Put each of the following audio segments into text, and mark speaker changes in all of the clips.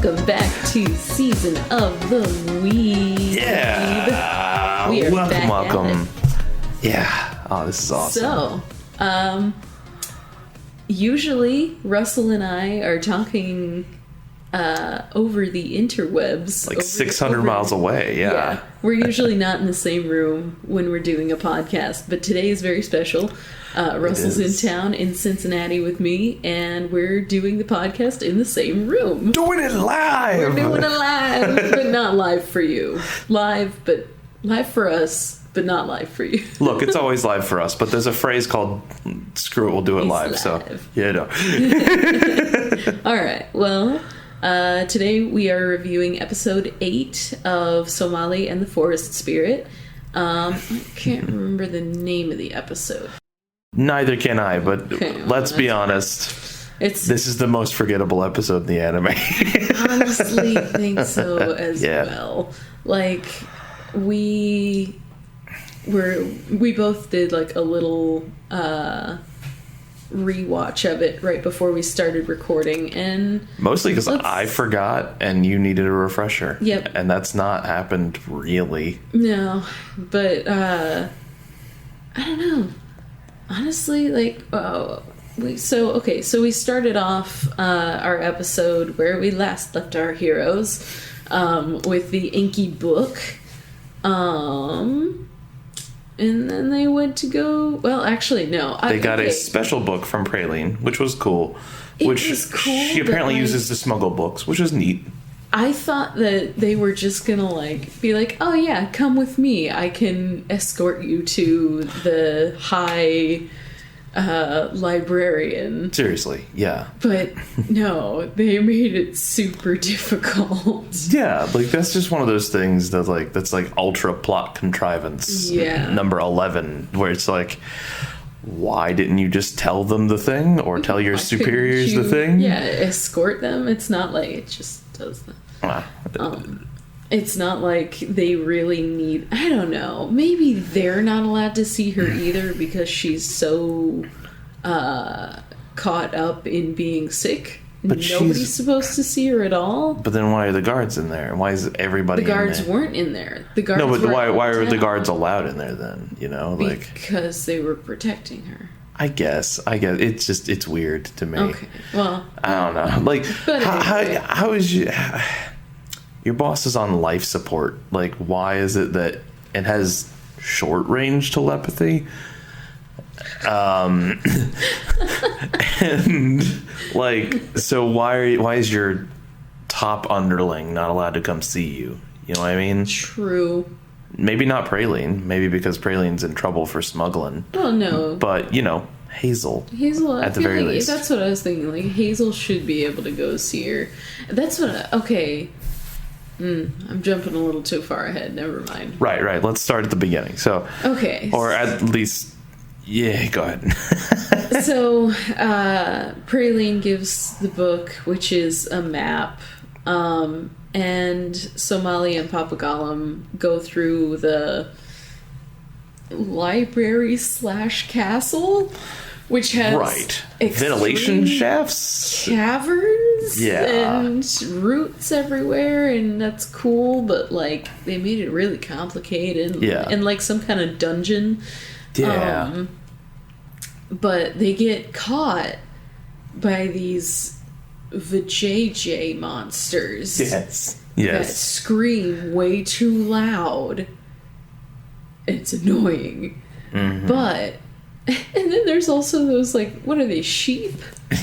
Speaker 1: Welcome back to Season of the Weed.
Speaker 2: Yeah.
Speaker 1: We are
Speaker 2: welcome. Yeah. Oh, this is awesome.
Speaker 1: So, usually Russell and I are talking over the interwebs.
Speaker 2: Like 600 miles away, yeah.
Speaker 1: We're usually not in the same room when we're doing a podcast, but today is very special. Russell's in town in Cincinnati with me, and we're doing the podcast in the same room.
Speaker 2: Doing it live!
Speaker 1: We're doing it live, but not live for you. Live for us, but not live for you.
Speaker 2: Look, it's always live for us, but there's a phrase called, screw it, we'll do it live. So, yeah, no.
Speaker 1: All right, well... today we are reviewing episode 8 of Somali and the Forest Spirit. I can't remember the name of the episode.
Speaker 2: Neither can I, but let's be honest. This is the most forgettable episode in the anime.
Speaker 1: Honestly, think so as well. Like, we both did like a little rewatch of it right before we started recording, and
Speaker 2: mostly because I forgot and you needed a refresher.
Speaker 1: Yep.
Speaker 2: And that's not happened really.
Speaker 1: No, but I don't know, honestly, like we started off our episode where we last left our heroes with the inky book, and then they went to go... Well, actually, no.
Speaker 2: They got a special book from Praline, which was cool. She apparently uses to smuggle books, which is neat.
Speaker 1: I thought that they were just gonna, like, be like, oh yeah, come with me. I can escort you to the high librarian.
Speaker 2: Seriously, yeah.
Speaker 1: But no, they made it super difficult.
Speaker 2: Yeah, like that's just one of those things that's like ultra plot contrivance.
Speaker 1: Yeah.
Speaker 2: Number 11, where it's like, why didn't you just tell them the thing or tell your superiors the thing?
Speaker 1: Yeah, escort them. It's not like it just does that. It's not like they really need... I don't know. Maybe they're not allowed to see her either because she's so caught up in being sick. But nobody's supposed to see her at all.
Speaker 2: But then why are the guards in there? Why is everybody in there?
Speaker 1: The guards weren't in there. The guards
Speaker 2: No, but why are the guards allowed in there then? You know, like...
Speaker 1: Because they were protecting her.
Speaker 2: I guess. It's weird to me.
Speaker 1: Okay, well...
Speaker 2: I don't know. Like, how is you... Your boss is on life support. Like, why is it that it has short range telepathy? And like, so why is your top underling not allowed to come see you? You know what I mean?
Speaker 1: True.
Speaker 2: Maybe not Praline. Maybe because Praline's in trouble for smuggling.
Speaker 1: Well, no.
Speaker 2: But Hazel.
Speaker 1: At the very least. That's what I was thinking. Like, Hazel should be able to go see her. That's what. Okay. I'm jumping a little too far ahead. Never mind.
Speaker 2: Right. Let's start at the beginning. So.
Speaker 1: Okay.
Speaker 2: Or at least. Yeah, go ahead.
Speaker 1: So, Praline gives the book, which is a map, and Somali and Papa Gollum go through the library/castle, which has
Speaker 2: ventilation shafts,
Speaker 1: caverns, and roots everywhere, and that's cool. But like, they made it really complicated, and like some kind of dungeon.
Speaker 2: Yeah.
Speaker 1: But they get caught by these vajayjay monsters.
Speaker 2: Yes.
Speaker 1: That scream way too loud. It's annoying. Mm-hmm. But, and then there's also those, like, what are they, sheep?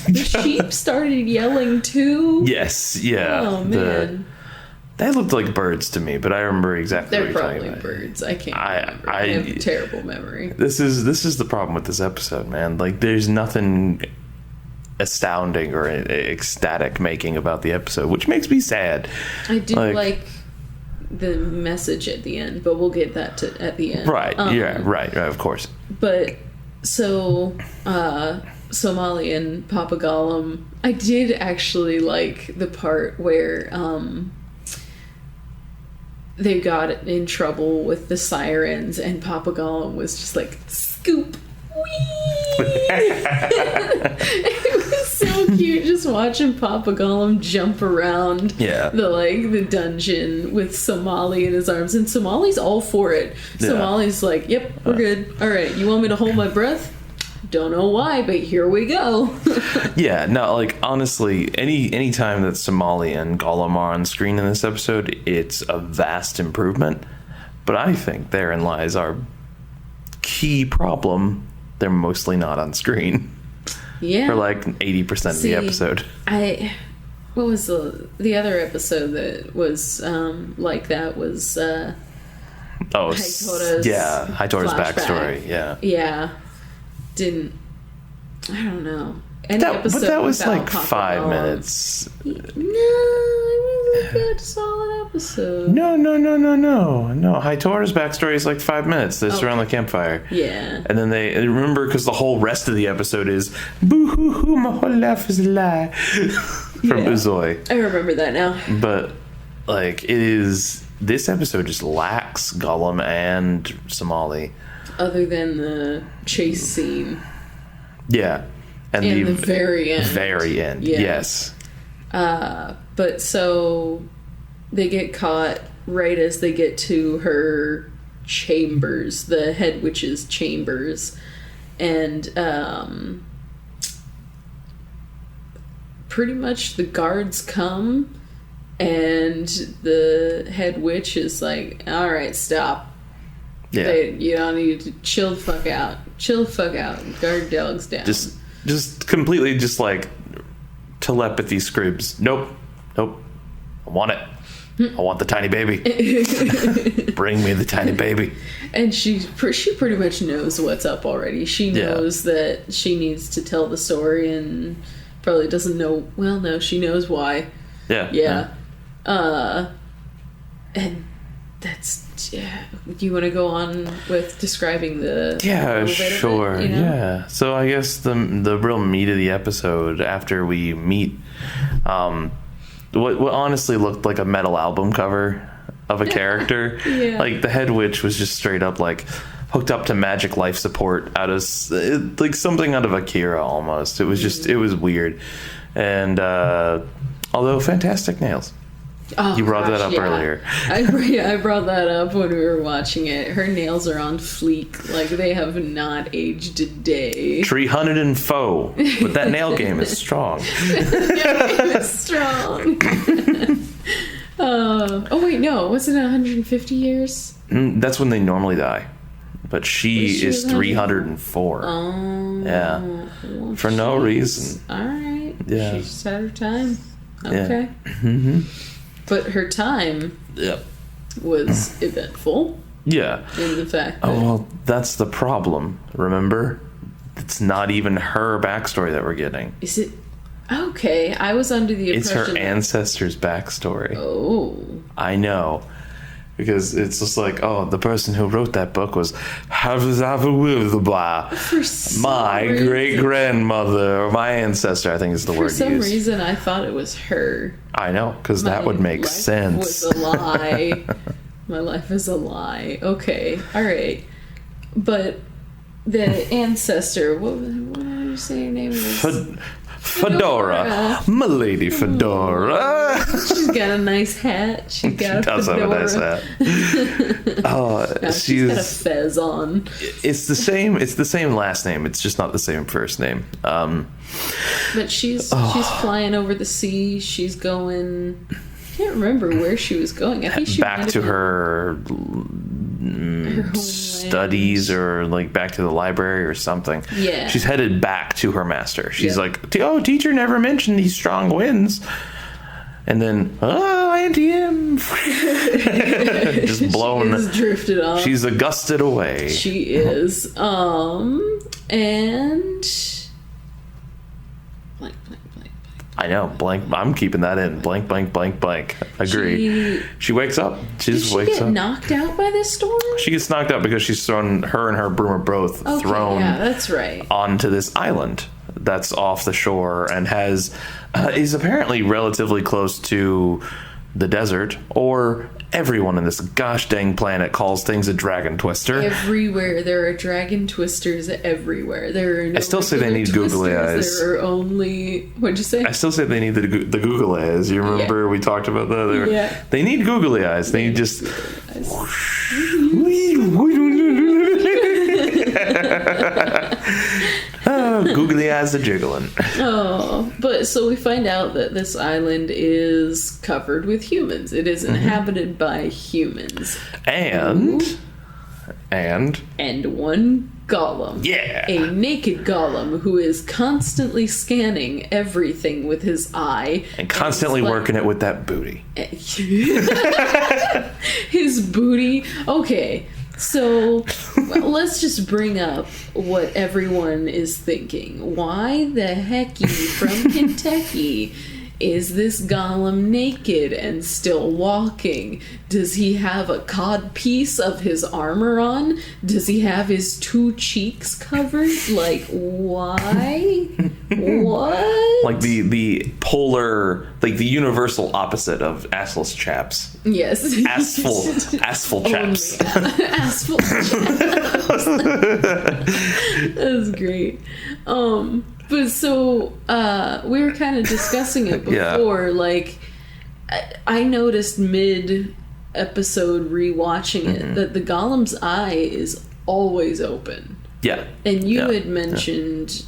Speaker 1: The sheep started yelling too.
Speaker 2: Yes, yeah.
Speaker 1: Oh, man.
Speaker 2: They looked like birds to me, but I remember exactly what you're talking about.
Speaker 1: They're probably birds. I can't remember. I have a terrible memory.
Speaker 2: This is the problem with this episode, man. Like, there's nothing astounding or ecstatic making about the episode, which makes me sad.
Speaker 1: I do like the message at the end, but we'll get that at the end.
Speaker 2: Right, right, of course.
Speaker 1: But, so, Somali and Papa Gollum, I did actually like the part where, they got in trouble with the sirens, and Papa Gollum was just like, scoop, wee! It was so You're just watching Papa Gollum jump around the dungeon with Somali in his arms, and Somali's all for it. Yeah. Somali's like, yep, we're good. All right, you want me to hold my breath? Don't know why, but here we go.
Speaker 2: Yeah, no, like, honestly, any time that Somali and Gollum are on screen in this episode, it's a vast improvement. But I think therein lies our key problem. They're mostly not on screen.
Speaker 1: Yeah.
Speaker 2: For like 80% of the episode.
Speaker 1: What was the other episode that was like that was
Speaker 2: Haitora's backstory.
Speaker 1: Yeah. I don't know.
Speaker 2: But that was like 5 minutes.
Speaker 1: No, I mean, good, solid episode.
Speaker 2: No. Haitora's backstory is like 5 minutes. They surround the campfire.
Speaker 1: Yeah.
Speaker 2: And then they remember, because the whole rest of the episode is boo hoo hoo, my whole life is a lie from Uzoi.
Speaker 1: I remember that now.
Speaker 2: But like, this episode just lacks Gollum and Somali.
Speaker 1: Other than the chase scene.
Speaker 2: Yeah. And
Speaker 1: the very end.
Speaker 2: Very end, yeah. Yes.
Speaker 1: But so they get caught right as they get to her chambers, the head witch's chambers. And pretty much the guards come, and the head witch is like, all right, stop.
Speaker 2: Yeah.
Speaker 1: You don't need to chill the fuck out. Chill the fuck out. Guard dogs down.
Speaker 2: Just completely just like telepathy scribs. Nope. I want it. I want the tiny baby. Bring me the tiny baby. And
Speaker 1: she pretty much knows what's up already. She knows that she needs to tell the story, and probably doesn't know. Well, no, she knows why. Yeah. And that's... Yeah. Do you want to go on with describing the...
Speaker 2: Yeah, sure.
Speaker 1: It, you know?
Speaker 2: Yeah. So I guess the real meat of the episode, after we meet what honestly looked like a metal album cover of a character.
Speaker 1: Yeah.
Speaker 2: Like, the head witch was just straight up like hooked up to magic life support out of like something out of Akira almost. It was just it was weird. And although fantastic nails.
Speaker 1: Oh,
Speaker 2: you brought that up earlier.
Speaker 1: I brought that up when we were watching it. Her nails are on fleek. Like, they have not aged a day. 304.
Speaker 2: But that nail game is strong.
Speaker 1: It's strong. Oh, wait, no. Was it 150 years?
Speaker 2: That's when they normally die. But she is 304.
Speaker 1: Oh.
Speaker 2: Yeah. Well, for no reason.
Speaker 1: All right.
Speaker 2: Yeah.
Speaker 1: She just had her time.
Speaker 2: Yeah.
Speaker 1: Okay.
Speaker 2: Mm-hmm.
Speaker 1: But her time was eventful.
Speaker 2: Yeah.
Speaker 1: In the fact that...
Speaker 2: Oh, well, that's the problem, remember? It's not even her backstory that we're getting.
Speaker 1: Is it? Okay, I was under the impression...
Speaker 2: It's her ancestors' backstory.
Speaker 1: Oh.
Speaker 2: I know. Because it's just like, oh, the person who wrote that book was my great-grandmother, or my ancestor, I think is the word used.
Speaker 1: For some reason, I thought it was her.
Speaker 2: I know, because that would make sense.
Speaker 1: My life was a lie. My life is a lie. Okay, all right. But the ancestor, what did you say your name was?
Speaker 2: Fedora. Milady Fedora.
Speaker 1: She's got a nice hat. She does have a nice hat. She's got a fez on.
Speaker 2: It's the same last name. It's just not the same first name.
Speaker 1: But she's flying over the sea. She's going... I can't remember where she was going. I think she
Speaker 2: back to her studies, or like back to the library or something.
Speaker 1: Yeah.
Speaker 2: She's headed back to her master. She's like, oh, teacher never mentioned these strong winds. And then, Auntie M. Just blown.
Speaker 1: She's drifted off.
Speaker 2: She's gusted away.
Speaker 1: She is. And... Blank.
Speaker 2: I know, blank. I'm keeping that in. Blank. Agree. She wakes up. She just wakes up. Did she get
Speaker 1: knocked out by this storm?
Speaker 2: She gets knocked out because she's thrown. Her and her broom are both thrown.
Speaker 1: Yeah, that's right.
Speaker 2: Onto this island that's off the shore and is apparently relatively close to the desert, or everyone in this gosh dang planet calls things a dragon twister.
Speaker 1: Everywhere. There are dragon twisters everywhere. There are no
Speaker 2: I still say they need googly eyes.
Speaker 1: There are only... What'd you say?
Speaker 2: I still say they need the googly eyes. You remember we talked about that? They need googly eyes. They need just... Googly eyes are jiggling.
Speaker 1: Oh, but so we find out that this island is covered with humans. It is inhabited by humans.
Speaker 2: And
Speaker 1: one golem.
Speaker 2: Yeah.
Speaker 1: A naked golem who is constantly scanning everything with his eye.
Speaker 2: And constantly working it with that booty.
Speaker 1: His booty. Okay. So, let's just bring up what everyone is thinking. Why the hecky from Kentucky is this golem naked and still walking? Does he have a cod piece of his armor on? Does he have his 2 cheeks covered? Like, why? What?
Speaker 2: Like the polar, like the universal opposite of assless chaps.
Speaker 1: Yes.
Speaker 2: Assful chaps.
Speaker 1: Assful chaps. That's great. But so, we were kind of discussing it before, like, I noticed mid-episode rewatching it that the golem's eye is always open.
Speaker 2: Yeah.
Speaker 1: And you had mentioned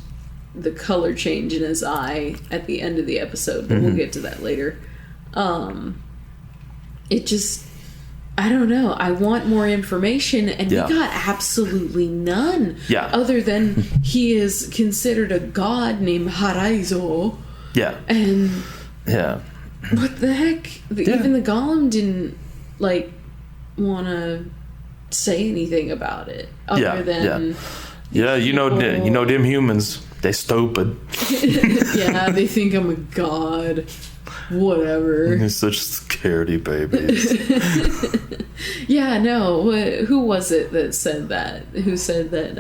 Speaker 1: the color change in his eye at the end of the episode, but we'll get to that later. It just... I don't know. I want more information, and we got absolutely none.
Speaker 2: Yeah.
Speaker 1: Other than he is considered a god named Haraizo.
Speaker 2: Yeah.
Speaker 1: And...
Speaker 2: Yeah.
Speaker 1: What the heck? Even the golem didn't, like, want to say anything about it. Other than...
Speaker 2: Yeah, you know them humans. They stupid.
Speaker 1: Yeah, they think I'm a god. Whatever.
Speaker 2: They're such scaredy babies.
Speaker 1: Yeah, no. Who was it that said that? Who said that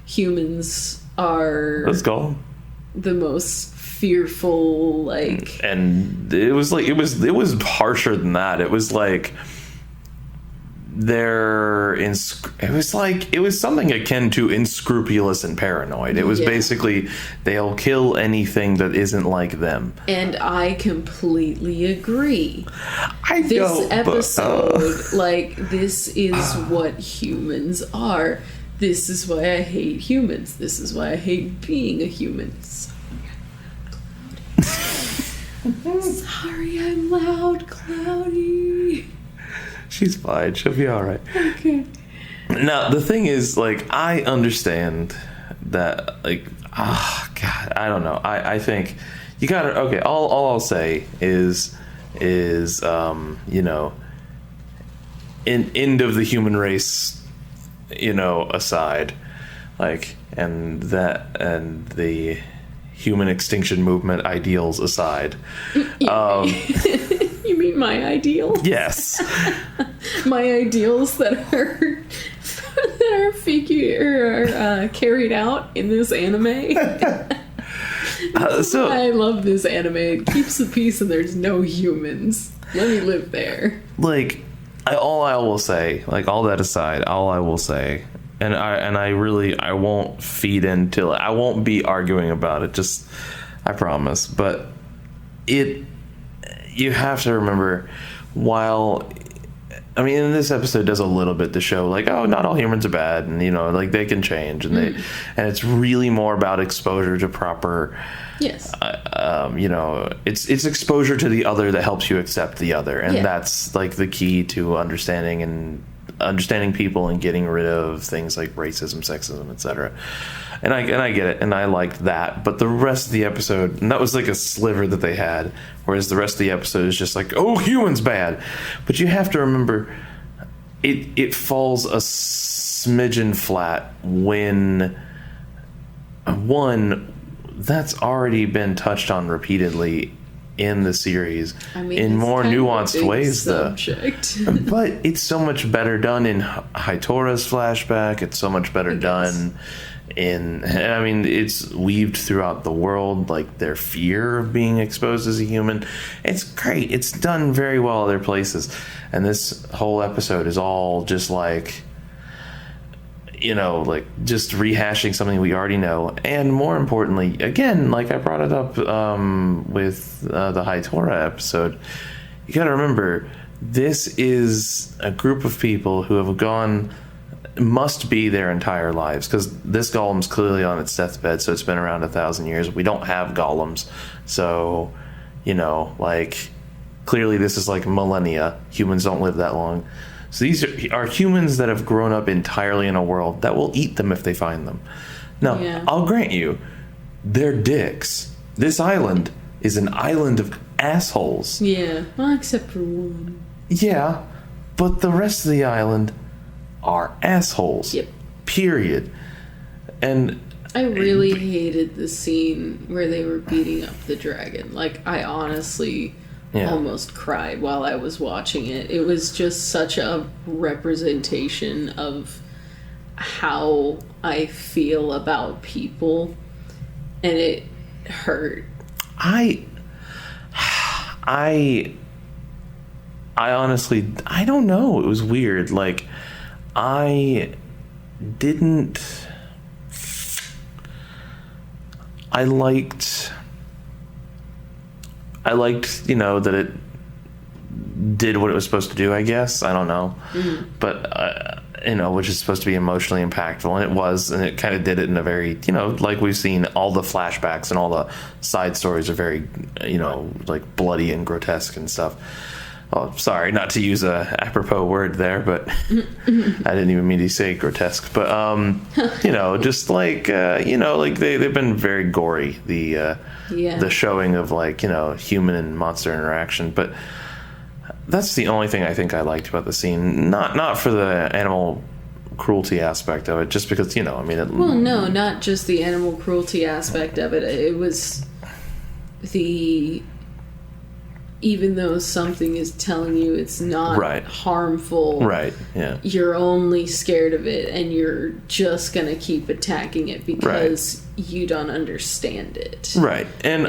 Speaker 1: humans are
Speaker 2: Let's go.
Speaker 1: the most fearful, like...
Speaker 2: And it was harsher than that. It was like it was something akin to unscrupulous and paranoid. It was basically they'll kill anything that isn't like them. And
Speaker 1: I completely agree. This episode, like, this is what humans are. This is why I hate humans. This is why I hate being a human. Sorry, I'm loud, Cloudy.
Speaker 2: She's fine. She'll be all right.
Speaker 1: Okay.
Speaker 2: Now, the thing is, like, I understand that, like, God, I don't know. I think you gotta, okay, all I'll say is, you know, end of the human race, you know, aside, like, and the human extinction movement ideals aside.
Speaker 1: You mean my ideal?
Speaker 2: Yes.
Speaker 1: My ideals that are carried out in this anime.
Speaker 2: So
Speaker 1: I love this anime. It keeps the peace and there's no humans. Let me live there.
Speaker 2: Like, all I will say, like, all that aside, all I will say, and I won't feed into it. I won't be arguing about it. Just, I promise. But you have to remember, while, I mean, and this episode does a little bit to show, like, oh, not all humans are bad, and, you know, like, they can change, and and it's really more about exposure to proper, you know, it's exposure to the other that helps you accept the other, and that's, like, the key to understanding people and getting rid of things like racism, sexism, etc. And I get it, and I liked that. But the rest of the episode, and that was like a sliver that they had, whereas the rest of the episode is just like, oh, humans bad. But you have to remember, it falls a smidgen flat when, one, that's already been touched on repeatedly in the series
Speaker 1: I mean,
Speaker 2: in
Speaker 1: it's
Speaker 2: more
Speaker 1: kind of a
Speaker 2: nuanced
Speaker 1: big
Speaker 2: ways,
Speaker 1: subject.
Speaker 2: though. But it's so much better done in Haitora's flashback. It's so much better done in, and I mean, it's weaved throughout the world, like their fear of being exposed as a human. It's great. It's done very well other places. And this whole episode is all just like, you know, like just rehashing something we already know. And more importantly, again, like I brought it up with the Haitora episode, you got to remember, this is a group of people who have gone, must be their entire lives, because this golem's clearly on its deathbed, so it's been around 1,000 years. We don't have golems, so, you know, like, clearly this is like millennia. Humans don't live that long. So these are humans that have grown up entirely in a world that will eat them if they find them. Now, I'll grant you, they're dicks. This island is an island of assholes.
Speaker 1: Yeah, well, except for one.
Speaker 2: Yeah, but the rest of the island are assholes.
Speaker 1: Yep.
Speaker 2: Period. And
Speaker 1: I really hated the scene where they were beating up the dragon. Like, I honestly almost cried while I was watching it. It was just such a representation of how I feel about people, and it hurt.
Speaker 2: I honestly, I don't know. It was weird. Like, I liked, you know, that it did what it was supposed to do, I guess. I don't know. But, you know, which is supposed to be emotionally impactful, and it was, and it kind of did it in a very, you know, like we've seen, all the flashbacks and all the side stories are very, you know, like bloody and grotesque and stuff. Oh, sorry, not to use a apropos word there, but I didn't even mean to say grotesque. But, you know, just like, you know, like they've been very gory, the showing of, like, you know, human and monster interaction. But that's the only thing I think I liked about the scene. Not for the animal cruelty aspect of it, just because, you know, I mean...
Speaker 1: Well, no, not just the animal cruelty aspect of it. It was the... Even though something is telling you it's not harmful, you're only scared of it, and you're just gonna keep attacking it because you don't understand it.
Speaker 2: Right, and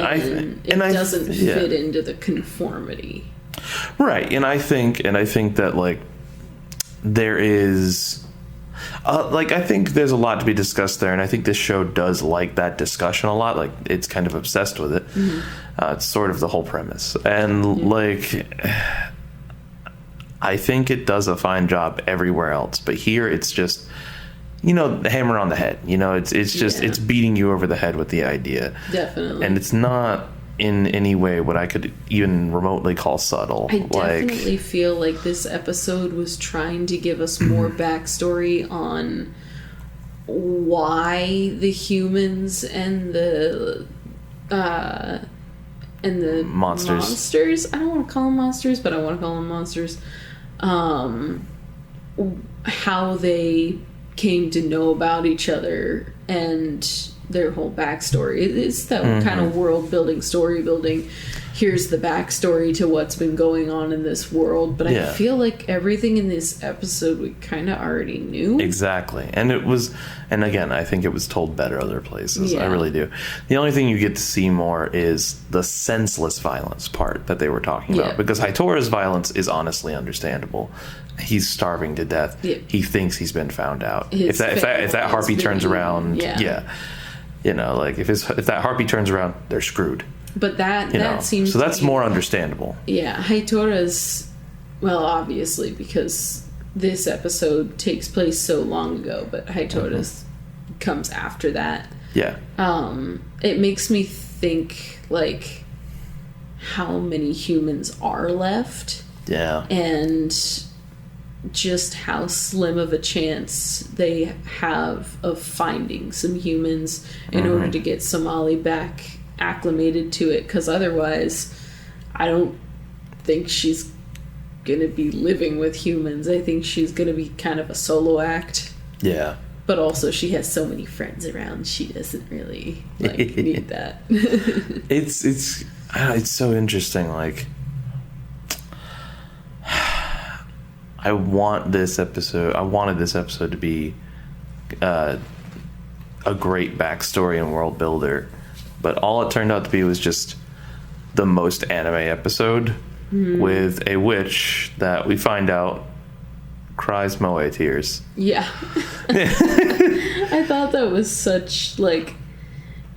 Speaker 1: it doesn't fit into the conformity.
Speaker 2: Right, and I think that, like, there is, like, I think there's a lot to be discussed there, and I think this show does like that discussion a lot. Like, it's kind of obsessed with it. It's sort of the whole premise, and like, I think it does a fine job everywhere else, but here it's just, you know, the hammer on the head. You know, it's just it's beating you over the head with the idea.
Speaker 1: Definitely,
Speaker 2: and it's not in any way what I could even remotely call subtle.
Speaker 1: I definitely feel like this episode was trying to give us more backstory on why the humans and the monsters. I don't want to call them monsters, but I want to call them monsters. How they came to know about each other and their whole backstory. It's that kind of world building, story building. Here's the backstory to what's been going on in this world. But I feel like everything in this episode we kind of already knew. Exactly.
Speaker 2: And it was, and again, I think it was told better other places. I really do. The only thing you get to see more is the senseless violence part that they were talking about. Because Haitora's violence is honestly understandable. He's starving to death. He thinks he's been found out. If that harpy turns around, you know, like if that harpy turns around, they're screwed.
Speaker 1: But that seems
Speaker 2: so that's more understandable.
Speaker 1: Yeah, Haitora's, well, obviously because this episode takes place so long ago, but Haitora's comes after that. Yeah. It makes me think, like, how many humans are left. Yeah. And just how slim of a chance they have of finding some humans in order to get Somali back acclimated to it, because otherwise I don't think she's gonna be living with humans. I think she's gonna be kind of a solo act. Yeah. But also she has so many friends around, she doesn't really need that.
Speaker 2: it's it's so interesting. Like, I wanted this episode to be a great backstory and world builder, but all it turned out to be was just the most anime episode with a witch that we find out cries moe tears.
Speaker 1: Yeah. I thought that was such, like,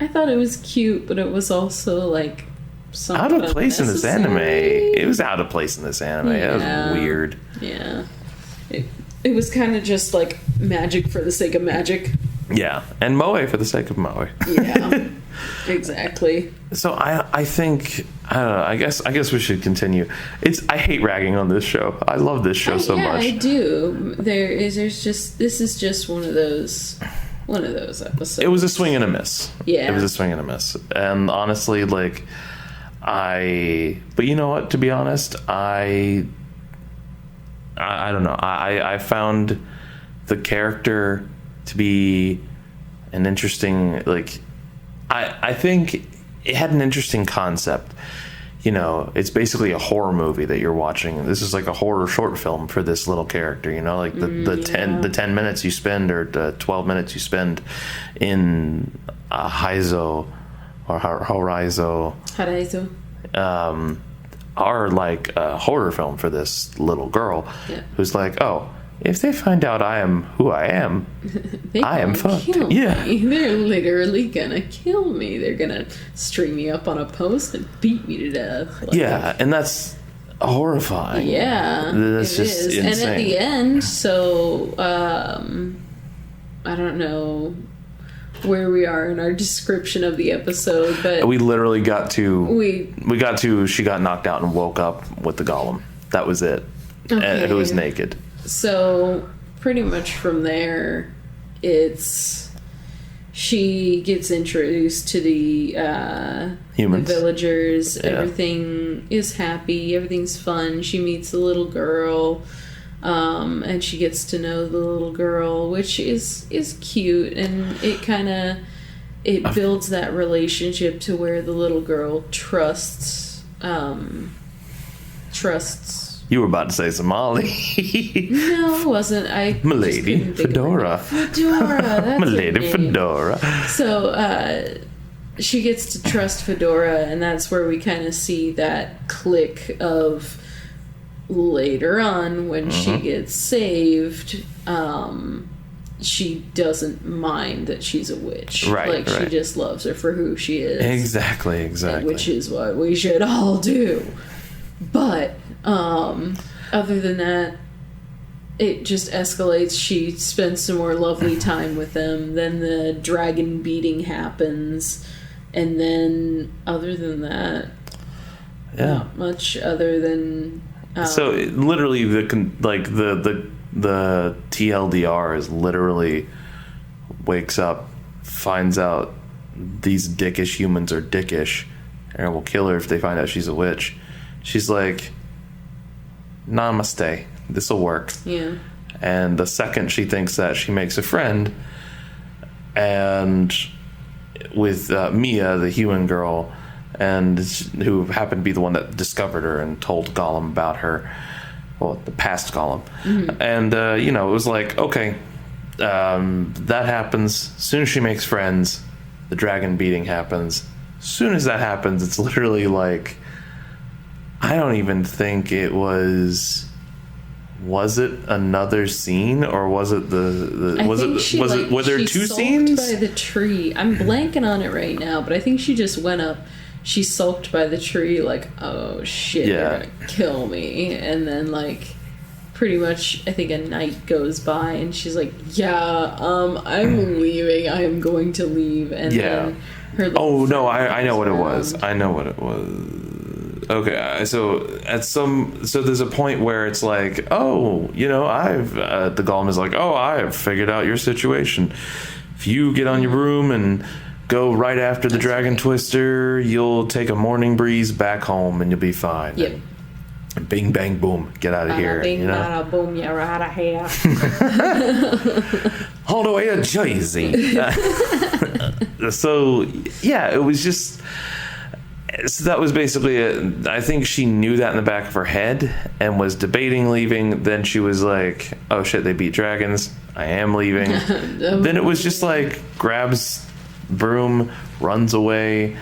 Speaker 1: I thought it was cute, but it was also, like,
Speaker 2: out of place in this anime. It was out of place in this anime.
Speaker 1: Yeah.
Speaker 2: That was weird.
Speaker 1: Yeah. It was kind of just, like, magic for the sake of magic.
Speaker 2: Yeah, and moe for the sake of moe.
Speaker 1: Yeah, exactly.
Speaker 2: So I think, I don't know, I guess we should continue. I hate ragging on this show. I love this show so much.
Speaker 1: I do. This is just one of those episodes.
Speaker 2: It was a swing and a miss.
Speaker 1: Yeah.
Speaker 2: It was a swing and a miss. And honestly, like, but you know what, to be honest, I don't know. I found the character to be an interesting, like, I think it had an interesting concept. You know, it's basically a horror movie that you're watching. This is like a horror short film for this little character, you know, like the 10 minutes you spend, or the 12 minutes you spend in Haizo or Horaizo are like a horror film for this little girl who's like, oh, if they find out I am who I am, I am fucked. Yeah.
Speaker 1: They're literally gonna kill me. They're gonna string me up on a post and beat me to death. Like,
Speaker 2: yeah, and that's horrifying.
Speaker 1: Yeah,
Speaker 2: that's just insane.
Speaker 1: And at the end, so I don't know where we are in our description of the episode, but
Speaker 2: we literally got to she got knocked out and woke up with the golem. That was it.
Speaker 1: Okay.
Speaker 2: And it was naked.
Speaker 1: So pretty much from there, she gets introduced to the
Speaker 2: humans,
Speaker 1: the villagers.
Speaker 2: Yeah.
Speaker 1: Everything is happy. Everything's fun. She meets the little girl, and she gets to know the little girl, which is cute, and it builds that relationship to where the little girl trusts.
Speaker 2: You were about to say Somali.
Speaker 1: No, it wasn't.
Speaker 2: Milady Fedora.
Speaker 1: Fedora, that's
Speaker 2: Milady
Speaker 1: her name.
Speaker 2: Fedora.
Speaker 1: So, she gets to trust Fedora, and that's where we kind of see that click of later on when she gets saved. She doesn't mind that she's a witch.
Speaker 2: Right.
Speaker 1: She just loves her for who she is.
Speaker 2: Exactly.
Speaker 1: Which is what we should all do. But other than that, it just escalates. She spends some more lovely time with them. Then the dragon beating happens, and then other than that, not much other than.
Speaker 2: So literally, the TLDR is literally wakes up, finds out these dickish humans are dickish, and will kill her if they find out she's a witch. She's like, namaste, this'll work.
Speaker 1: Yeah.
Speaker 2: And the second she thinks that, she makes a friend, and with Mia, the human girl, and who happened to be the one that discovered her and told Gollum about her, well, the past Gollum. And, it was like, okay, that happens. As soon as she makes friends, the dragon beating happens. As soon as that happens, it's literally like, I don't even think it was it another scene, or was it were there two scenes?
Speaker 1: By the tree. I'm blanking on it right now, but I think she just went up. She sulked by the tree, like, oh shit, they're gonna kill me. And then, like, pretty much, I think a night goes by, and she's like, I'm leaving. I am going to leave. And then her.
Speaker 2: Oh no, I know what it was. I know what it was. Okay, so there's a point where it's like, oh, the golem is like, oh, I've figured out your situation. If you get on your broom and go right after the dragon twister, you'll take a morning breeze back home and you'll be fine.
Speaker 1: Yep.
Speaker 2: And bing, bang, boom, get out of here.
Speaker 1: Bing, bada, boom, you're out of here.
Speaker 2: All the way to Jersey. So, yeah, it was just. So that was basically it. I think she knew that in the back of her head and was debating leaving. Then she was like, oh shit, they beat dragons. I am leaving. Then it was just like grabs broom, runs away,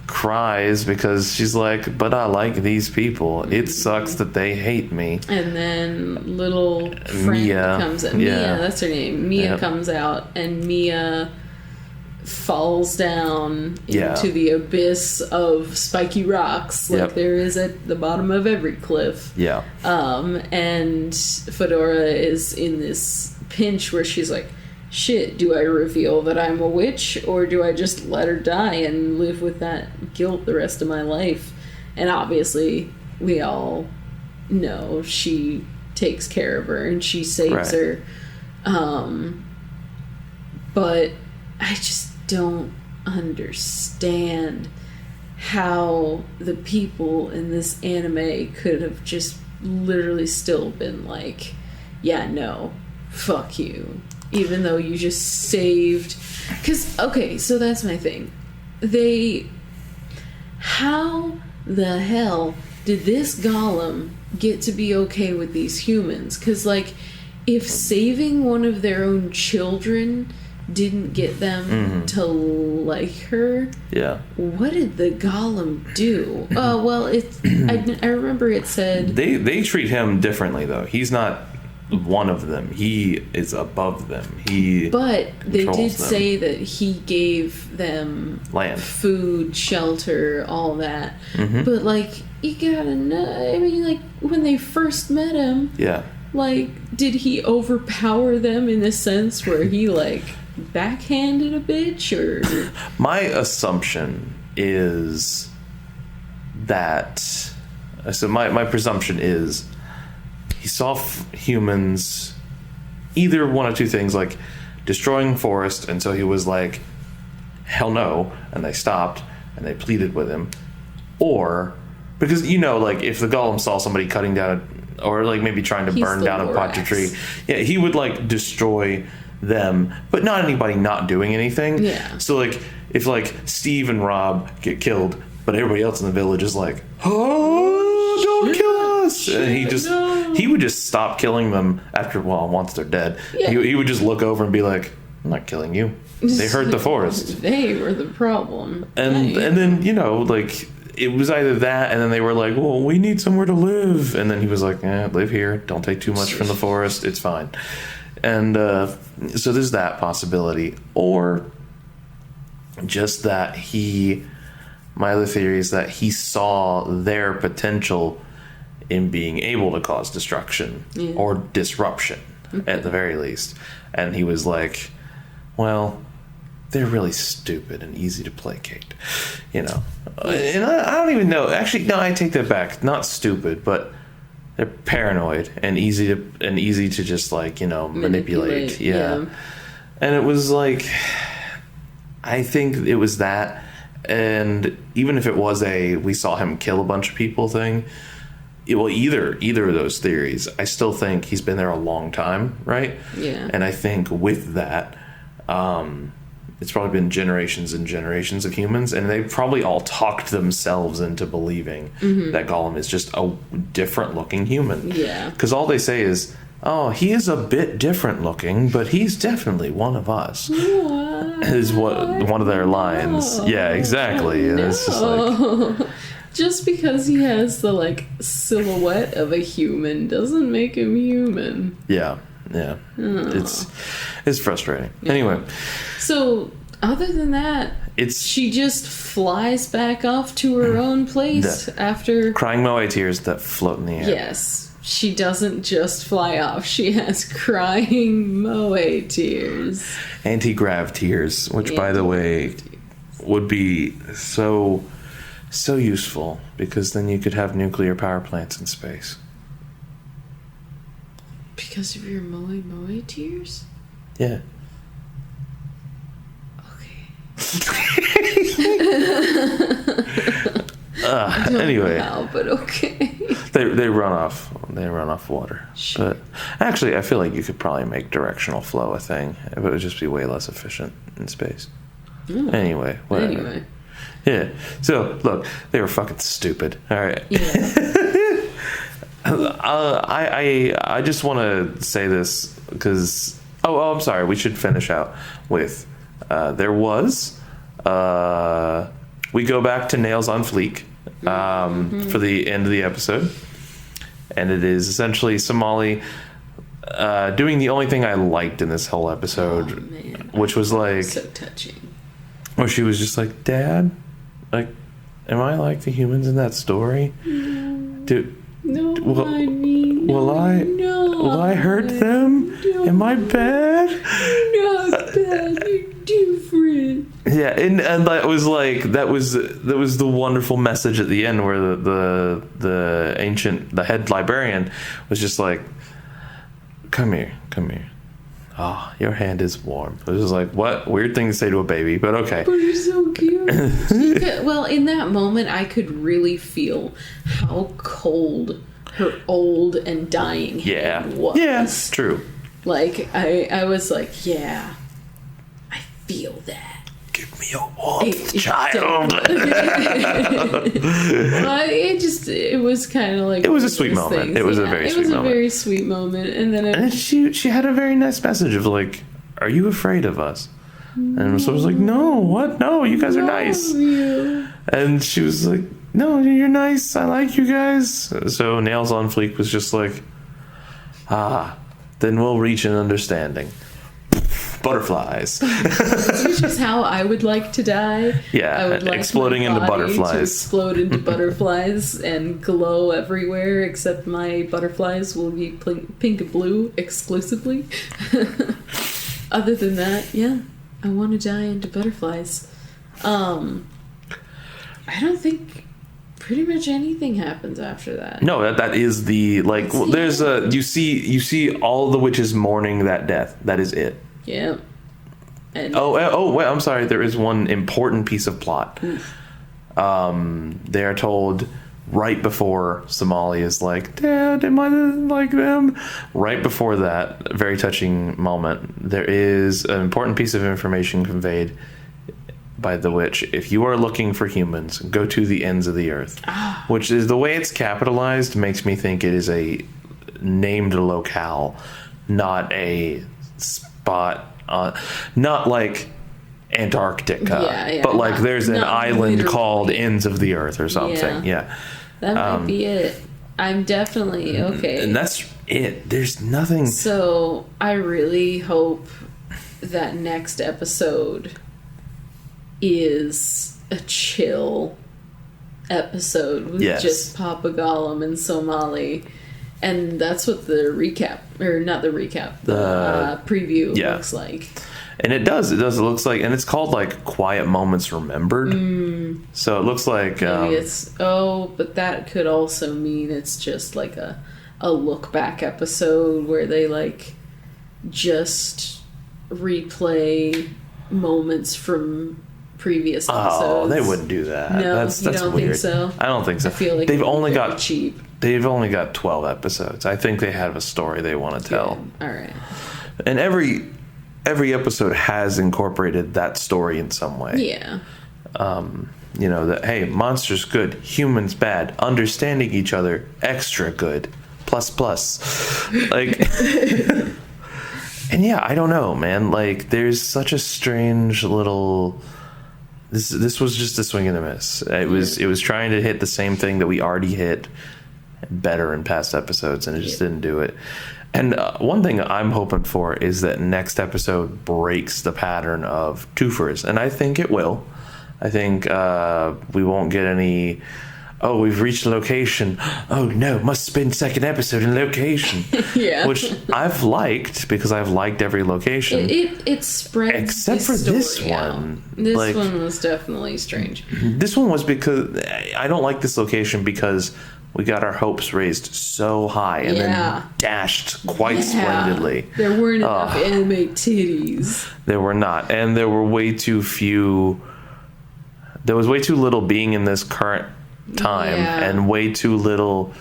Speaker 2: cries because she's like, but I like these people. It sucks that they hate me.
Speaker 1: And then little friend
Speaker 2: Mia
Speaker 1: comes out. Mia, that's her name. Mia comes out, and Mia falls down into the abyss of spiky rocks like there is at the bottom of every cliff. And Fedora is in this pinch where she's like, shit, do I reveal that I'm a witch, or do I just let her die and live with that guilt the rest of my life? And obviously we all know she takes care of her and she saves her. But I just don't understand how the people in this anime could have just literally still been like, yeah, no, fuck you, even though you just saved. Because, okay, so that's my thing. How the hell did this golem get to be okay with these humans? Because, like, if saving one of their own children didn't get them to like her, what did the golem do? Well, I remember it said
Speaker 2: they treat him differently though. He's not one of them. He is above them. But
Speaker 1: they did say that he gave them
Speaker 2: land,
Speaker 1: food, shelter, all that. But like, you gotta know, I mean, like, when they first met him, like, did he overpower them in the sense where he like backhanded a bitch? Or
Speaker 2: my assumption is that, so my presumption is he saw humans either one of two things, like destroying forest, and so he was like, hell no, and they stopped and they pleaded with him. Or because, you know, like if the golem saw somebody cutting down or like maybe trying to burn down a pottery tree, he would like destroy them, but not anybody not doing anything. So like if like Steve and Rob get killed, but everybody else in the village is like, oh, don't kill us, and he would just stop killing them after, well, once they're dead. He would just look over and be like, I'm not killing you, they hurt the forest,
Speaker 1: they were the problem.
Speaker 2: And then, you know, like it was either that, and then they were like, well, we need somewhere to live, and then he was like, live here, don't take too much from the forest, it's fine. And so there's that possibility. Or just that my other theory is that he saw their potential in being able to cause destruction or disruption at the very least. And he was like, well, they're really stupid and easy to placate, you know. And I don't even know. Actually, no, I take that back. Not stupid, but they're paranoid and easy to just, like, you know, manipulate. Yeah. And it was like, I think it was that. And even if it was we saw him kill a bunch of people thing, either of those theories, I still think he's been there a long time, right? Yeah. And I think with that, it's probably been generations and generations of humans, and they probably all talked themselves into believing that Gollum is just a different looking human. Yeah. Because all they say is, oh, he is a bit different looking, but he's definitely one of us. Is what one of their lines. Yeah, exactly. And it's just like,
Speaker 1: just because he has the like silhouette of a human doesn't make him human.
Speaker 2: Yeah. It's frustrating. Yeah. Anyway,
Speaker 1: so other than that, she just flies back off to her own place after
Speaker 2: crying moe tears that float in the air.
Speaker 1: Yes. She doesn't just fly off. She has crying moe tears.
Speaker 2: Anti-grav tears, which, by the way, would be so useful, because then you could have nuclear power plants in space.
Speaker 1: Because of your moe tears?
Speaker 2: Yeah. Anyway,
Speaker 1: how, but okay.
Speaker 2: They run off water. Sure. But actually, I feel like you could probably make directional flow a thing. It would just be way less efficient in space. Anyway, whatever. Yeah. So look, they were fucking stupid. All right.
Speaker 1: Yeah.
Speaker 2: I just want to say this because I'm sorry. We should finish out with there was we go back to Nails on Fleek for the end of the episode, and it is essentially Somali doing the only thing I liked in this whole episode, which was like
Speaker 1: so touching.
Speaker 2: Where she was just like, "Dad, like, am I like the humans in that story?
Speaker 1: No,
Speaker 2: Will I hurt them?
Speaker 1: No,
Speaker 2: Am I bad?
Speaker 1: Not bad. You're different."
Speaker 2: Yeah, and that was like that was the wonderful message at the end where the head librarian was just like, come here. Oh, your hand is warm. It was just like, what weird thing to say to a baby, but okay.
Speaker 1: But you're so cute. Well, in that moment, I could really feel how cold her old and dying hand was.
Speaker 2: Yeah, it's true.
Speaker 1: Like, I was like, yeah, I feel that.
Speaker 2: Give me a warmth, child.
Speaker 1: It was kind of like...
Speaker 2: It was a sweet moment.
Speaker 1: Things.
Speaker 2: It was a very sweet moment.
Speaker 1: It was a very sweet moment. And then
Speaker 2: she had a very nice message of like, are you afraid of us? And so I was like, no, what? No, you guys are nice. And she was like, no, you're nice. I like you guys. So Nails on Fleek was just like, then we'll reach an understanding. Butterflies.
Speaker 1: Which is how I would like to die.
Speaker 2: Yeah,
Speaker 1: I would like
Speaker 2: exploding into butterflies.
Speaker 1: To explode into butterflies and glow everywhere, except my butterflies will be pink and blue exclusively. Other than that, yeah, I want to die into butterflies. I don't think pretty much anything happens after that.
Speaker 2: No, that is the like. Well, there's you see all the witches mourning that death. That is it.
Speaker 1: Yeah. And
Speaker 2: wait, I'm sorry. There is one important piece of plot. They are told right before Somali is like, "Dad, am I like them?" Right before that very touching moment, there is an important piece of information conveyed by the witch. If you are looking for humans, go to the ends of the earth. Which is the way it's capitalized makes me think it is a named locale, not a spot, not like Antarctica, but like there's an island literally called ends of the earth or something. Yeah.
Speaker 1: That might be it. I'm definitely okay.
Speaker 2: And that's it. There's nothing.
Speaker 1: So I really hope that next episode is a chill episode with just Papa Gollum and Somali. And that's what the recap, or not the recap, the preview looks like.
Speaker 2: And it does. It looks like, and it's called like Quiet Moments Remembered. So it looks like
Speaker 1: maybe it's but that could also mean it's just like a look back episode where they like just replay moments from previous episodes.
Speaker 2: Oh, they wouldn't do that.
Speaker 1: No,
Speaker 2: that's
Speaker 1: you don't
Speaker 2: weird.
Speaker 1: Think so?
Speaker 2: I don't think so.
Speaker 1: I feel like
Speaker 2: they've only got
Speaker 1: cheap.
Speaker 2: They've only got 12 episodes. I think they have a story they want to tell.
Speaker 1: All right.
Speaker 2: And every episode has incorporated that story in some way.
Speaker 1: Yeah.
Speaker 2: You know, that, hey, monsters good, humans bad, understanding each other extra good, plus. Like, and yeah, I don't know, man. Like, there's such a strange little... This was just a swing and a miss. It was trying to hit the same thing that we already hit better in past episodes, and it just didn't do it. And one thing I'm hoping for is that next episode breaks the pattern of twofers, and I think it will. I think we won't get any, we've reached a location. Oh no, must spend second episode in location. Yeah. Which I've liked, because I've liked every location.
Speaker 1: It spreads
Speaker 2: except for this one.
Speaker 1: This one was definitely strange.
Speaker 2: This one was because I don't like this location because we got our hopes raised so high and then dashed quite splendidly.
Speaker 1: There weren't enough anime titties.
Speaker 2: There were not. And there were way too few. There was way too little being in this current time and way too little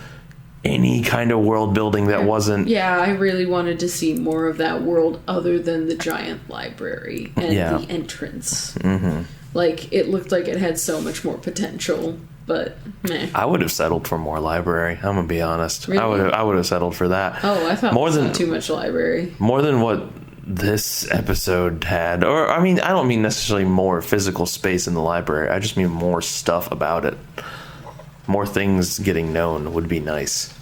Speaker 2: any kind of world building that wasn't...
Speaker 1: Yeah, I really wanted to see more of that world other than the giant library and the entrance. Like, it looked like it had so much more potential, but meh.
Speaker 2: I would have settled for more library. I'm gonna be honest.
Speaker 1: Really?
Speaker 2: I would have settled for that.
Speaker 1: Oh, I thought
Speaker 2: more
Speaker 1: it was
Speaker 2: than
Speaker 1: too much library.
Speaker 2: More than what this episode had, or I mean, I don't mean necessarily more physical space in the library. I just mean more stuff about it. More things getting known would be nice.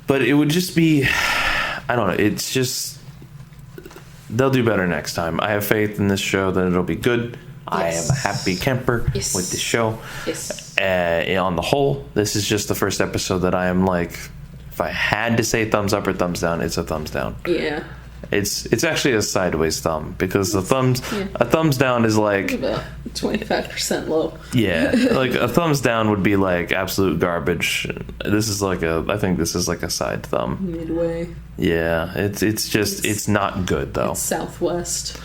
Speaker 2: But it would just be, I don't know. It's just, they'll do better next time. I have faith in this show that it'll be good. I am a happy camper with the show.
Speaker 1: Yes.
Speaker 2: On the whole, this is just the first episode that I am like, if I had to say thumbs up or thumbs down, it's a thumbs down.
Speaker 1: Yeah.
Speaker 2: It's actually a sideways thumb, because a thumbs down is like
Speaker 1: about 25% low.
Speaker 2: Yeah, like a thumbs down would be like absolute garbage. This is like I think this is like a side thumb.
Speaker 1: Midway.
Speaker 2: Yeah, it's not good though.
Speaker 1: It's southwest.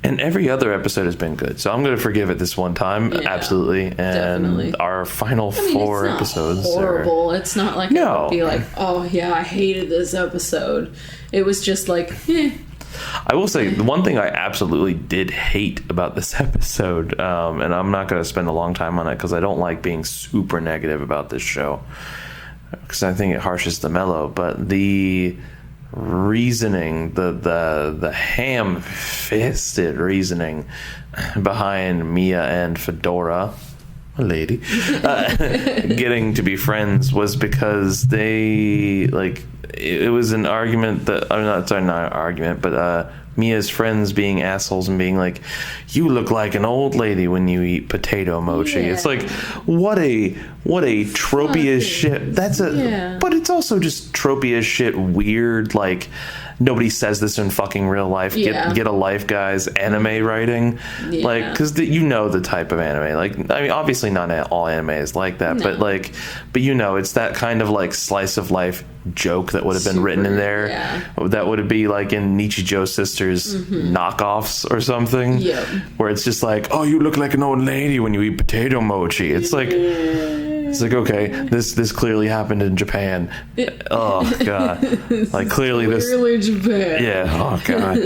Speaker 2: And every other episode has been good, so I'm going to forgive it this one time, absolutely. And
Speaker 1: definitely.
Speaker 2: Our final 4 episodes
Speaker 1: horrible. It's not like
Speaker 2: No.
Speaker 1: I would be like, oh yeah, I hated this episode. It was just like,
Speaker 2: I will say the one thing I absolutely did hate about this episode, and I'm not going to spend a long time on it because I don't like being super negative about this show, because I think it harshes the mellow, but the reasoning, the ham-fisted reasoning behind Mia and Fedora, a lady, getting to be friends was because they, like, it was an argument that, not an argument, but Mia's friends being assholes and being like, you look like an old lady when you eat potato mochi.
Speaker 1: Yeah.
Speaker 2: It's like, what a tropey as shit. But it's also just tropey as shit, weird, like, nobody says this in fucking real life.
Speaker 1: Yeah.
Speaker 2: Get a life, guys. Anime writing.
Speaker 1: Yeah.
Speaker 2: Like, because you know the type of anime. Like, I mean, obviously not all anime is like that,
Speaker 1: No.
Speaker 2: but you know, it's that kind of like slice of life joke that would have been written in there.
Speaker 1: Yeah.
Speaker 2: That would be like in Nichijou Sisters knockoffs or something.
Speaker 1: Yep.
Speaker 2: Where it's just like, oh, you look like an old lady when you eat potato mochi. It's like, okay, this clearly happened in Japan. Oh god, like clearly
Speaker 1: Japan.
Speaker 2: Yeah. Oh god,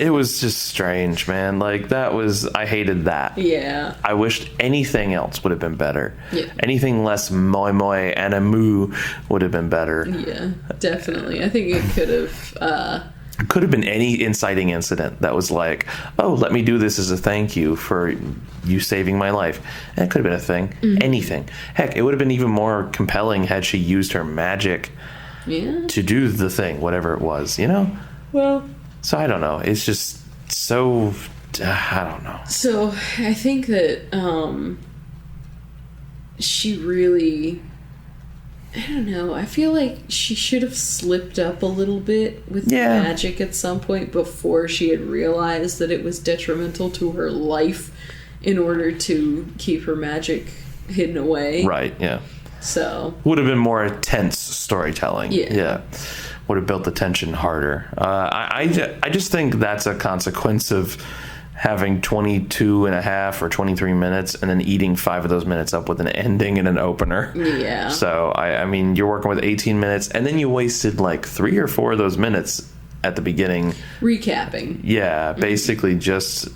Speaker 2: it was just strange, man. Like I hated that.
Speaker 1: Yeah.
Speaker 2: I wished anything else would have been better.
Speaker 1: Yeah.
Speaker 2: Anything less moi moi and a moo would have been better.
Speaker 1: Yeah, definitely. I think it could have.
Speaker 2: It could have been any inciting incident that was like, oh, let me do this as a thank you for you saving my life. And it could have been a thing. Anything. Heck, it would have been even more compelling had she used her magic to do the thing, whatever it was, you know?
Speaker 1: Well.
Speaker 2: So I don't know. It's just so, I don't know.
Speaker 1: So I think that she really, I don't know, I feel like she should have slipped up a little bit with the magic at some point before she had realized that it was detrimental to her life in order to keep her magic hidden away.
Speaker 2: Right, yeah.
Speaker 1: So.
Speaker 2: Would have been more tense storytelling.
Speaker 1: Yeah.
Speaker 2: Would have built the tension harder. I just think that's a consequence of having 22 and a half or 23 minutes and then eating 5 of those minutes up with an ending and an opener.
Speaker 1: Yeah.
Speaker 2: So, I mean, you're working with 18 minutes and then you wasted like 3 or 4 of those minutes at the beginning.
Speaker 1: Recapping.
Speaker 2: Yeah, basically just,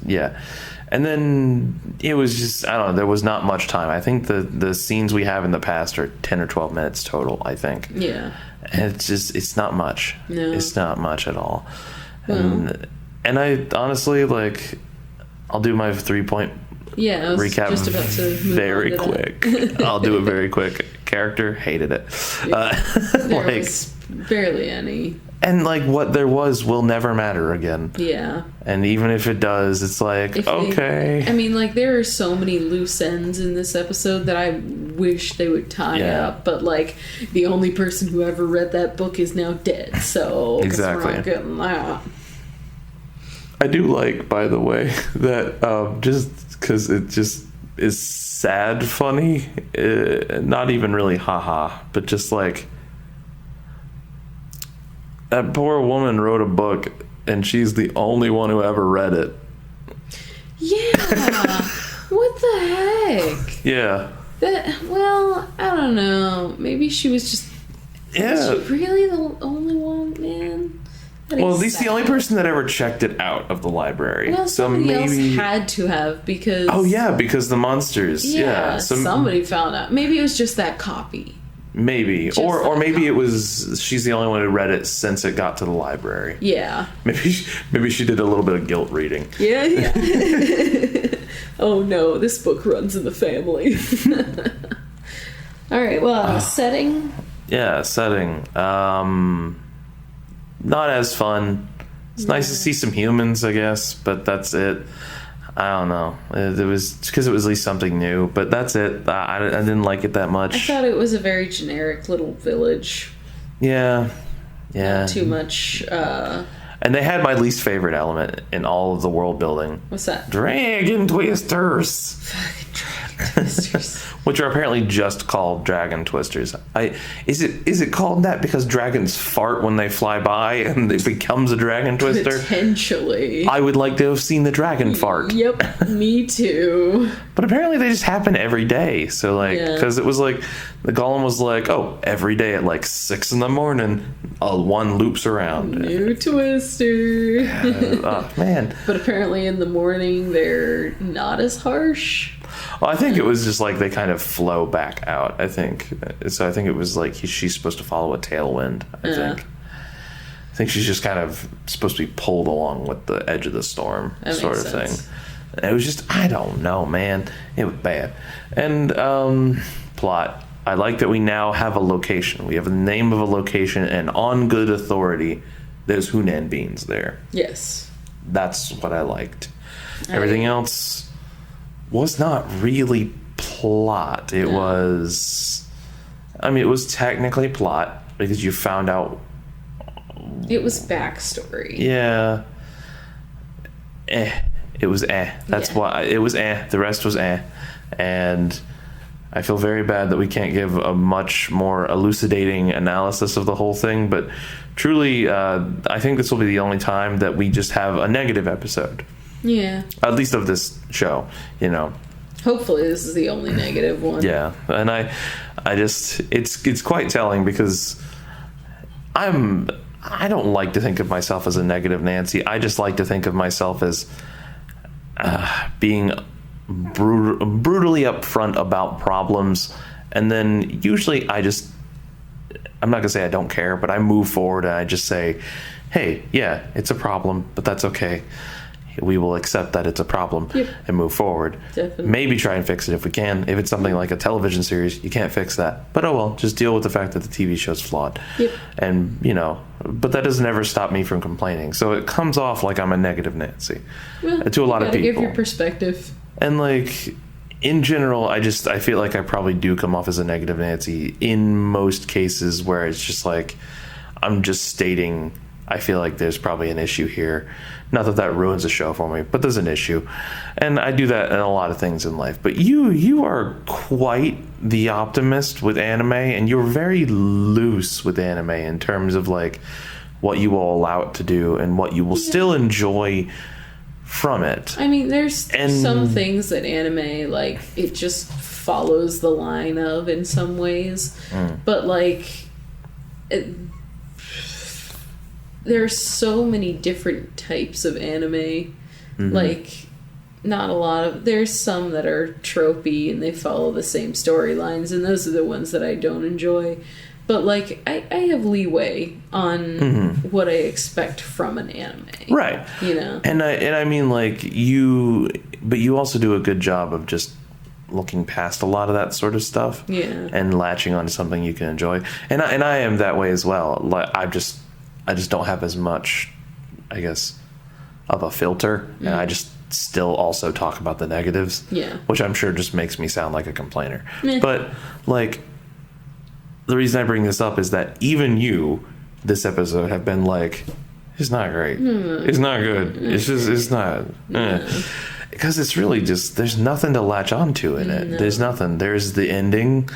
Speaker 2: And then it was just, I don't know, there was not much time. I think the scenes we have in the past are 10 or 12 minutes total, I think.
Speaker 1: Yeah.
Speaker 2: And it's not much.
Speaker 1: No.
Speaker 2: It's not much at all.
Speaker 1: Well.
Speaker 2: And I honestly, like, I'll do my 3-point
Speaker 1: I was
Speaker 2: recap
Speaker 1: just about to move
Speaker 2: very
Speaker 1: on to
Speaker 2: quick.
Speaker 1: that.
Speaker 2: I'll do it very quick. Character, hated it.
Speaker 1: There was barely any.
Speaker 2: And, like, what there was will never matter again.
Speaker 1: Yeah.
Speaker 2: And even if it does, it's like, okay.
Speaker 1: I mean, like, there are so many loose ends in this episode that I wish they would tie up, but, like, the only person who ever read that book is now dead, so
Speaker 2: exactly.
Speaker 1: we're not getting that.
Speaker 2: I do like, by the way, that just because it just is sad funny, not even really haha, but just like, that poor woman wrote a book and she's the only one who ever read it.
Speaker 1: Yeah. What the heck?
Speaker 2: Yeah.
Speaker 1: Well, I don't know. Maybe she was just...
Speaker 2: Yeah.
Speaker 1: Was she really the only one, man?
Speaker 2: Well, at least the only person that ever checked it out of the library.
Speaker 1: Well,
Speaker 2: so
Speaker 1: somebody
Speaker 2: maybe
Speaker 1: else had to have, because...
Speaker 2: Oh, yeah, because the monsters. Yeah.
Speaker 1: Somebody found out. Maybe it was just that copy.
Speaker 2: Maybe.
Speaker 1: Just
Speaker 2: Or
Speaker 1: that
Speaker 2: maybe
Speaker 1: copy.
Speaker 2: it was she's the only one who read it since it got to the library.
Speaker 1: Yeah.
Speaker 2: Maybe she did a little bit of guilt reading.
Speaker 1: Yeah. Oh, no, this book runs in the family. All right, well, setting?
Speaker 2: Yeah, setting. Not as fun. It's nice to see some humans, I guess, but that's it. I don't know. It was because it was at least something new, but that's it. I didn't like it that much.
Speaker 1: I thought it was a very generic little village.
Speaker 2: Yeah.
Speaker 1: Not too much.
Speaker 2: And they had my least favorite element in all of the world building.
Speaker 1: What's that?
Speaker 2: Dragon twisters.
Speaker 1: Fucking dragon twisters.
Speaker 2: Which are apparently just called dragon twisters. Is it called that because dragons fart when they fly by and it becomes a dragon twister?
Speaker 1: Potentially.
Speaker 2: I would like to have seen the dragon fart.
Speaker 1: Yep, me too.
Speaker 2: But apparently they just happen every day. So because it was like, the golem was like, oh, every day at like 6 a.m, one loops around.
Speaker 1: New twister.
Speaker 2: Oh, man.
Speaker 1: But apparently in the morning they're not as harsh.
Speaker 2: Well, I think it was just like they kind of flow back out, I think. So I think it was like she's supposed to follow a tailwind, I think. I think she's just kind of supposed to be pulled along with the edge of the storm,
Speaker 1: That
Speaker 2: sort of
Speaker 1: makes sense.
Speaker 2: thing. It was just, I don't know, man. It was bad. And plot. I like that we now have a location. We have the name of a location, and on good authority, there's Hunan beans there.
Speaker 1: Yes.
Speaker 2: That's what I liked. Everything else was not really plot. It was... I mean, it was technically plot, because you found out...
Speaker 1: It was backstory.
Speaker 2: Yeah. It was That's why... It was The rest was And I feel very bad that we can't give a much more elucidating analysis of the whole thing, but truly, I think this will be the only time that we just have a negative episode.
Speaker 1: Yeah.
Speaker 2: At least of this show,
Speaker 1: Hopefully this is the only negative one.
Speaker 2: Yeah, and I just it's quite telling because I don't like to think of myself as a negative Nancy. I just like to think of myself as being brutally upfront about problems, and then usually I'm not gonna say I don't care, but I move forward and I just say, hey, yeah, it's a problem, but that's okay. We will accept that it's a problem and move forward.
Speaker 1: Definitely.
Speaker 2: Maybe try and fix it if we can. If it's something like a television series, you can't fix that. But oh well, just deal with the fact that the TV show's flawed.
Speaker 1: Yep.
Speaker 2: And, but that doesn't ever stop me from complaining. So it comes off like I'm a negative Nancy to a lot of people.
Speaker 1: Give your perspective.
Speaker 2: And in general, I feel like I probably do come off as a negative Nancy in most cases where it's just like, I'm just stating, I feel like there's probably an issue here. Not that ruins the show for me, but there's an issue. And I do that in a lot of things in life. But you are quite the optimist with anime, and you're very loose with anime in terms of what you will allow it to do and what you will still enjoy from it.
Speaker 1: I mean, there's some things that anime, it just follows the line of in some ways. But, there's so many different types of anime. Not a lot of... There's some that are tropey and they follow the same storylines, and those are the ones that I don't enjoy. But, I have leeway on what I expect from an anime.
Speaker 2: Right. And I mean, but you also do a good job of just looking past a lot of that sort of stuff.
Speaker 1: Yeah.
Speaker 2: And latching onto something you can enjoy. And I am that way as well. I just don't have as much, I guess, of a filter. And I just still also talk about the negatives. Yeah. Which I'm sure just makes me sound like a complainer. But, the reason I bring this up is that even you, this episode, have been it's not great. It's not good. It's not. Because it's really just, there's nothing to latch onto in it. No. There's nothing. There's the ending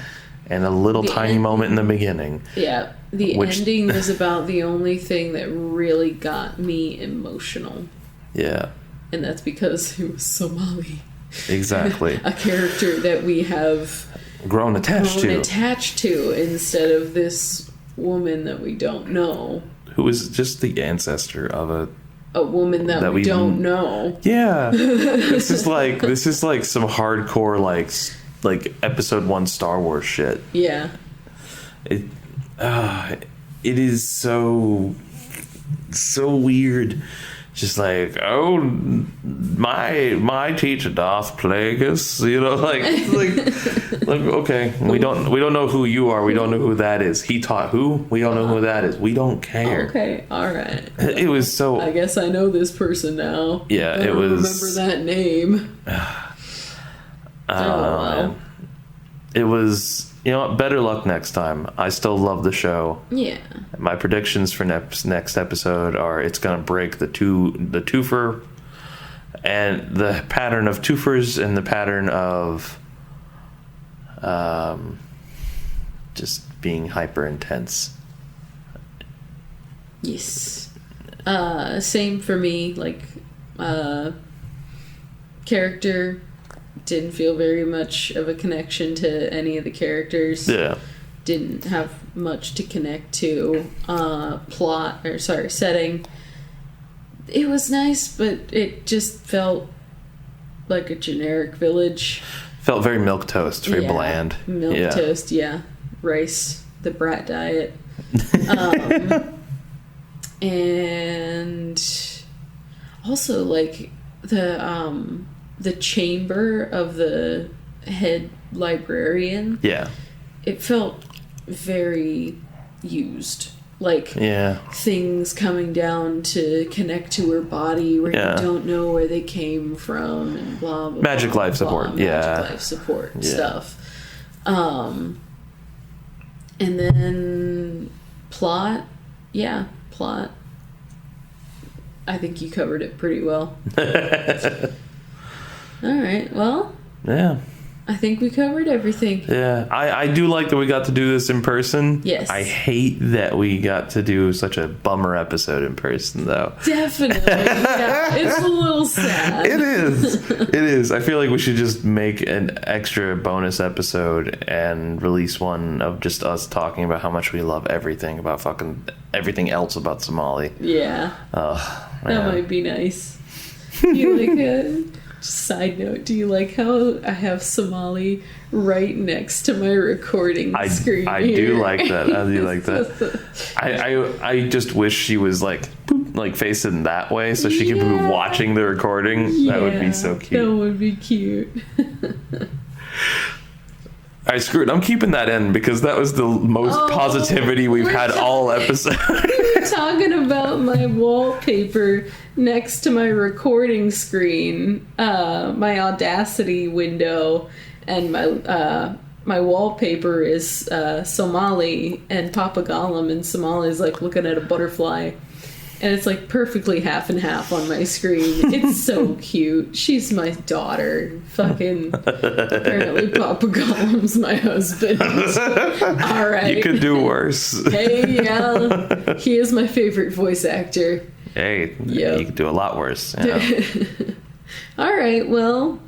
Speaker 2: and a little tiny moment in the beginning.
Speaker 1: Yeah. The ending was about the only thing that really got me emotional. Yeah. And that's because it was Somali.
Speaker 2: Exactly.
Speaker 1: A character that we have
Speaker 2: grown attached to instead
Speaker 1: of this woman that we don't know.
Speaker 2: who is just the ancestor of
Speaker 1: a woman that we don't know.
Speaker 2: Yeah. this is like some hardcore like episode 1 Star Wars shit.
Speaker 1: Yeah.
Speaker 2: It is so weird. Just like, oh, my teacher Darth Plagueis, like okay, we don't know who you are, we don't know who that is. He taught who? We don't know who that is. We don't care.
Speaker 1: Okay, all right.
Speaker 2: It was so.
Speaker 1: I guess I know this person now.
Speaker 2: Yeah, it was.
Speaker 1: Remember that name?
Speaker 2: Wow. It was. You know what? Better luck next time. I still love the show.
Speaker 1: Yeah.
Speaker 2: My predictions for next episode are it's going to break the twofer, and the pattern of twofers and the pattern of just being hyper intense.
Speaker 1: Yes. Same for me. Like, character didn't feel very much of a connection to any of the characters.
Speaker 2: Yeah.
Speaker 1: Didn't have much to connect to. Setting. It was nice, but it just felt like a generic village.
Speaker 2: Felt very milquetoast, very bland.
Speaker 1: Milquetoast, yeah. Rice, the brat diet. And also like the chamber of the head librarian.
Speaker 2: Yeah.
Speaker 1: It felt very used. Like things coming down to connect to her body where you don't know where they came from and blah blah.
Speaker 2: Magic life support.
Speaker 1: Magic life support stuff. And then plot. Yeah, plot. I think you covered it pretty well. All right, well.
Speaker 2: Yeah.
Speaker 1: I think we covered everything.
Speaker 2: Yeah, I do like that we got to do this in person.
Speaker 1: Yes.
Speaker 2: I hate that we got to do such a bummer episode in person, though.
Speaker 1: Definitely. Yeah, it's a little sad.
Speaker 2: It is. It is. I feel like we should just make an extra bonus episode and release one of just us talking about how much we love everything about fucking everything else about Somali.
Speaker 1: Yeah. That might be nice. You like it? Side note, do you like how I have Somali right next to my recording screen?
Speaker 2: I do like that. I do like that. I just wish she was like facing that way so she could be watching the recording.
Speaker 1: Yeah,
Speaker 2: that would be so cute.
Speaker 1: That would be cute.
Speaker 2: All right, screw it. I'm keeping that in because that was the most positivity we've had all episode.
Speaker 1: We were talking about my wallpaper next to my recording screen, my Audacity window, and my wallpaper is Somali, and Papa Gollum in Somali is like looking at a butterfly. And it's like perfectly half and half on my screen. It's so cute. She's my daughter. Fucking apparently Papa Gollum's my husband. All right.
Speaker 2: You could do worse.
Speaker 1: Hey, yeah. He is my favorite voice actor.
Speaker 2: Hey, you could do a lot worse. You know?
Speaker 1: All right, well,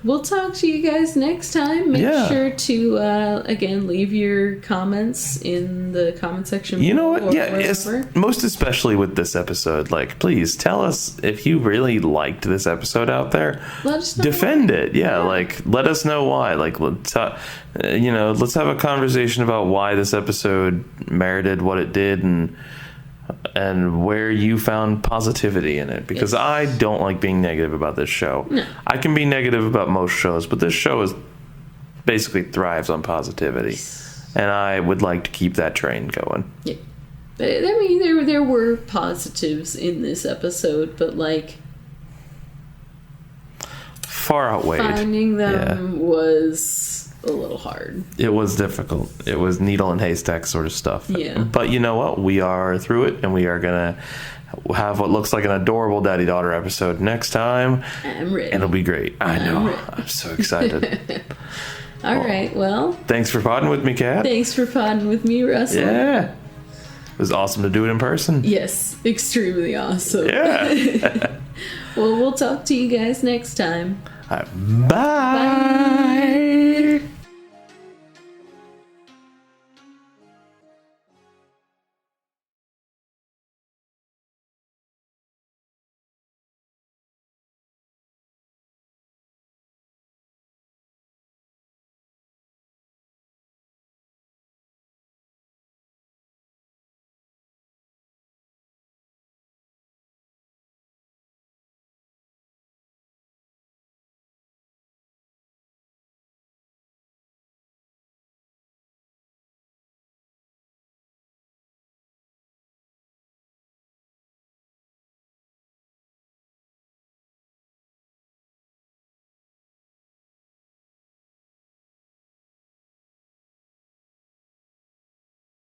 Speaker 1: we'll talk to you guys next time. Make sure to, again, leave your comments in the comment section.
Speaker 2: You know what? Yeah, most especially with this episode. Like, please tell us if you really liked this episode out there.
Speaker 1: Let us know.
Speaker 2: Defend it. Yeah, like, let us know why. Like, let's have a conversation about why this episode merited what it did and where you found positivity in it, because I don't like being negative about this show.
Speaker 1: No.
Speaker 2: I can be negative about most shows, but this show basically thrives on positivity, and I would like to keep that train going.
Speaker 1: Yeah, I mean there were positives in this episode, but like
Speaker 2: far outweighed.
Speaker 1: Finding them was a little hard.
Speaker 2: It was difficult. It was needle and haystack sort of stuff.
Speaker 1: Yeah.
Speaker 2: But you know what? We are through it, and we are gonna have what looks like an adorable daddy-daughter episode next time.
Speaker 1: I'm ready.
Speaker 2: And it'll be great. I know. I'm so excited.
Speaker 1: All right. Well.
Speaker 2: Thanks for podding with me, Kat.
Speaker 1: Thanks for podding with me, Russell.
Speaker 2: Yeah. It was awesome to do it in person.
Speaker 1: Yes. Extremely awesome.
Speaker 2: Yeah.
Speaker 1: Well, we'll talk to you guys next time.
Speaker 2: All right, bye.